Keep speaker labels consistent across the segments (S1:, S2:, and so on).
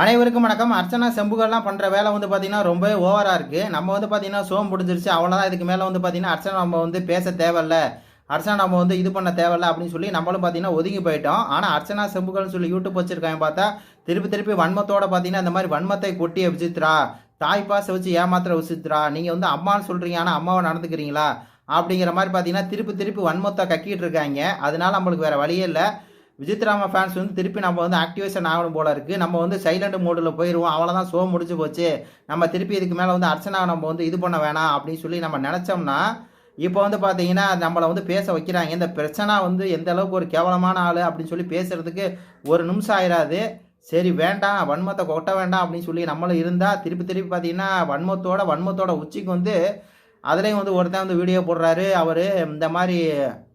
S1: அனைவருக்கும் வணக்கம். அர்ச்சனா செம்புகள்லாம் பண்ணுற வேலை வந்து பார்த்தீங்கன்னா ரொம்பவே ஓவராக இருக்குது. நம்ம வந்து பார்த்தீங்கன்னா ஷோ முடிஞ்சிருச்சு அவ்வளோதான். இதுக்கு மேலே வந்து பார்த்தீங்கன்னா அர்ச்சனா நம்ம வந்து பேச தேவையில்ல, அர்ச்சனா நம்ம வந்து இது பண்ண தேவையில்ல அப்படின்னு சொல்லி நம்மளும் பார்த்தீங்கன்னா ஒதுங்கி போயிட்டோம். ஆனால் அர்ச்சனா செம்புகள்னு சொல்லி யூடியூப் வச்சிருக்காங்க பார்த்தா திருப்பி திருப்பி வன்மத்தோட பார்த்தீங்கன்னா இந்த மாதிரி வன்மத்தை கொட்டிய விசித்ரா, தாய் பாச வச்சு ஏமாத்துற விசித்ரா, நீங்கள் வந்து அம்மான்னு சொல்கிறீங்க ஆனால் அம்மாவை நடந்துக்கிறீங்களா அப்படிங்கிற மாதிரி பார்த்தீங்கன்னா திருப்பி திருப்பி வன்மத்தை கக்கிட்டு இருக்காங்க. அதனால நம்மளுக்கு வேறு வழியே இல்லை. விசித்ராமா ஃபேன்ஸ் வந்து திருப்பி நம்ம வந்து ஆக்டிவேஷன் ஆகணும் போல இருக்குது. நம்ம வந்து சைலண்ட் மோடில் போயிடுவோம், அவ்வளோதான், ஷோ முடிச்சு போச்சு, நம்ம திருப்பி இதுக்கு மேலே வந்து அர்ச்சனா நம்ம வந்து இது பண்ண வேணாம் அப்படின்னு சொல்லி நம்ம நினச்சோம்னா இப்போ வந்து பார்த்தீங்கன்னா நம்மளை வந்து பேச வைக்கிறாங்க. இந்த பிரச்சனை வந்து எந்த அளவுக்கு ஒரு கேவலமான ஆள் அப்படின்னு சொல்லி பேசுகிறதுக்கு ஒரு நிமிஷம் ஆயிடாது. சரி வேண்டாம், வன்மத்தை கொட்ட வேண்டாம் அப்படின்னு சொல்லி நம்மளும் இருந்தால் திருப்பி திருப்பி பார்த்தீங்கன்னா வன்மத்தோட உச்சிக்கு வந்து அதுலேயும் வந்து ஒருத்தன் வந்து வீடியோ போடுறாரு. அவர் இந்த மாதிரி,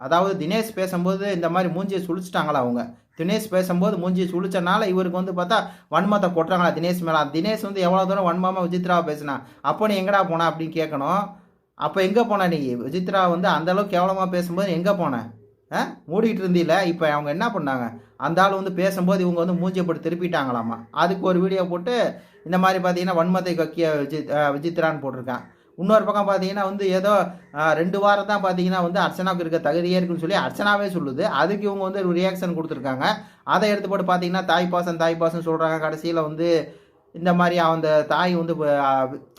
S1: அதாவது தினேஷ் பேசும்போது இந்த மாதிரி மூஞ்சியை சுழிச்சிட்டாங்களா அவங்க. தினேஷ் பேசும்போது மூஞ்சியை சுழிச்சனால இவருக்கு வந்து பார்த்தா வன்மத்தை கொட்டுறாங்களா தினேஷ் மேலே. தினேஷ் வந்து எவ்வளோ தூரம் வன்மமாக விசித்ராவை பேசினா, அப்போ நீ எங்கடா போனா அப்படின்னு கேட்கணும். அப்போ எங்கே போன நீ? விசித்ரா வந்து அந்தளவுக்கு கேவலமாக பேசும்போது எங்கே போனேன்? மூடிட்டு இருந்தீல. இப்போ அவங்க என்ன பண்ணாங்க, அந்த ஆள் வந்து பேசும்போது இவங்க வந்து மூஞ்சியை போட்டு திருப்பிட்டாங்களாமா. அதுக்கு ஒரு வீடியோ போட்டு இந்த மாதிரி பார்த்தீங்கன்னா வன்மத்தை கக்கிய விசித்ரான்னு போட்டிருக்கான். இன்னொரு பக்கம் பார்த்தீங்கன்னா வந்து ஏதோ 2 வாரம் தான் பார்த்தீங்கன்னா வந்து அர்ச்சனாவுக்கு இருக்க தகுதியே இருக்குன்னு சொல்லி அர்ச்சனாவே சொல்லுது. அதுக்கு இவங்க வந்து ஒரு ரியாக்ஷன் கொடுத்துருக்காங்க. அதை எடுத்து போட்டு பார்த்தீங்கன்னா தாய் பாசம் சொல்கிறாங்க. கடைசியில் வந்து இந்த மாதிரி அந்த தாய் வந்து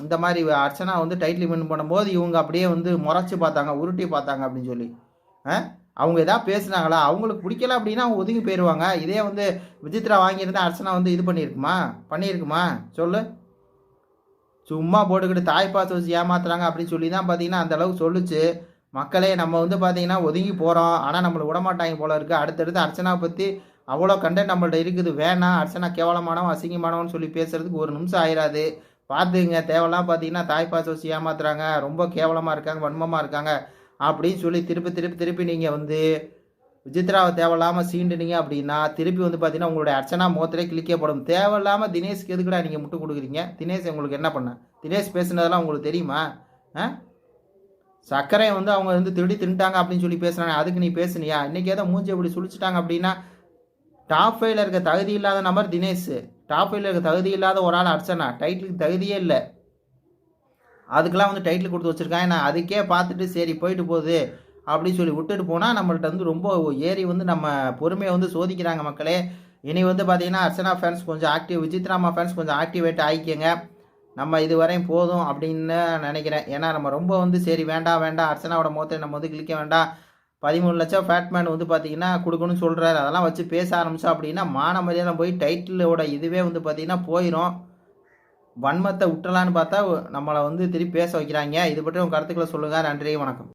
S1: இந்த மாதிரி அர்ச்சனா வந்து டைட்டில் வின் பண்ணும்போது இவங்க அப்படியே வந்து முறைச்சி பார்த்தாங்க, உருட்டி பார்த்தாங்க அப்படின்னு சொல்லி. அவங்க எதாவது பேசுனாங்களா? அவங்களுக்கு பிடிக்கல அப்படின்னா அவங்க ஒதுங்கி போயிடுவாங்க. இதே வந்து விசித்ரா வாங்கியிருந்தா அர்ச்சனா வந்து இது பண்ணியிருக்குமா சொல்லு. சும்மா போட்டுக்கிட்டு தாய் பாச வச்சு ஏமாத்துறாங்க அப்படின்னு சொல்லி தான் பார்த்தீங்கன்னா அந்த அளவுக்கு சொல்லுச்சு. மக்களே நம்ம வந்து பார்த்தீங்கன்னா ஒதுங்கி போகிறோம், ஆனால் நம்மளை விடமாட்டாங்க போல இருக்குது. அடுத்தடுத்து அர்ச்சனாவை பற்றி அவ்வளோ கண்டென்ட் நம்மள்ட்ட இருக்குது. வேணாம், அர்ச்சனா கேவலமானவன் அசிங்கமானவன் சொல்லி பேசுறதுக்கு ஒரு நிமிஷம் ஆயிடாது. பார்த்துங்க, தேவைலாம் பார்த்தீங்கன்னா தாய் பாச வச்சு ஏமாத்துறாங்க, ரொம்ப கேவலமாக இருக்காங்க, வன்மமாக இருக்காங்க அப்படின்னு சொல்லி திருப்பி நீங்கள் வந்து விசித்ராவை தேவையில்லாமல் சீண்டுனீங்க அப்படின்னா திருப்பி வந்து பார்த்தீங்கன்னா உங்களுடைய அர்ச்சனா முகத்திலே கிளிக்கப்படும். தேவையில்லாமல் தினேஷ்க்கு எதுக்குடா நீங்கள் முட்டு கொடுக்குறீங்க? தினேஷ் உங்களுக்கு என்ன பண்ண? தினேஷ் பேசுனதெல்லாம் உங்களுக்கு தெரியுமா? சர்க்கரை வந்து அவங்க வந்து திருடி தின்ட்டாங்க அப்படின்னு சொல்லி பேசுகிறாங்க. அதுக்கு நீ பேசுனியா? இன்றைக்கி ஏதோ மூஞ்சி அப்படி சுழிச்சிட்டாங்க அப்படின்னா டாப் 5ல் இருக்க தகுதி இல்லாத நபர் தினேஷ், டாப் 5ல் இருக்க தகுதி இல்லாத ஒரு ஆள் அர்ச்சனா. டைட்டிலுக்கு தகுதியே இல்லை, அதுக்கெல்லாம் வந்து டைட்டில் கொடுத்து வச்சுருக்காங்க. நான் அதுக்கே பார்த்துட்டு சரி போயிட்டு போகுது அப்படின்னு சொல்லி விட்டுட்டு போனால் நம்மள்ட்ட வந்து ரொம்ப ஏறி வந்து நம்ம பொறுமையை வந்து சோதிக்கிறாங்க மக்களே. இனி வந்து பார்த்தீங்கன்னா அர்ச்சனா ஃபேன்ஸ் கொஞ்சம் விசித்ராமா ஃபேன்ஸ் கொஞ்சம் ஆக்டிவேட் ஆகிக்கங்க. நம்ம இதுவரையும் போதும் அப்படின்னு நினைக்கிறேன். ஏன்னா நம்ம ரொம்ப வந்து சரி வேண்டாம் அர்ச்சனாவோட முகத்தை நம்ம வந்து கிளிக்க வேண்டாம். 13 லட்சம் ஃபேட்மேன் வந்து பார்த்தீங்கன்னா கொடுக்கணும்னு சொல்கிறாரு. அதெல்லாம் வச்சு பேச ஆரம்பித்தோம் அப்படின்னா மான மரியாதை போய் டைட்டிலோட இதுவே வந்து பார்த்தீங்கன்னா போயிடும். வன்மத்தை விட்டலான்னு பார்த்தா நம்மளை வந்து திருப்பி பேச வைக்கிறாங்க. இது பற்றி உங்கள் கருத்துக்களை சொல்லுங்கள். நன்றி, வணக்கம்.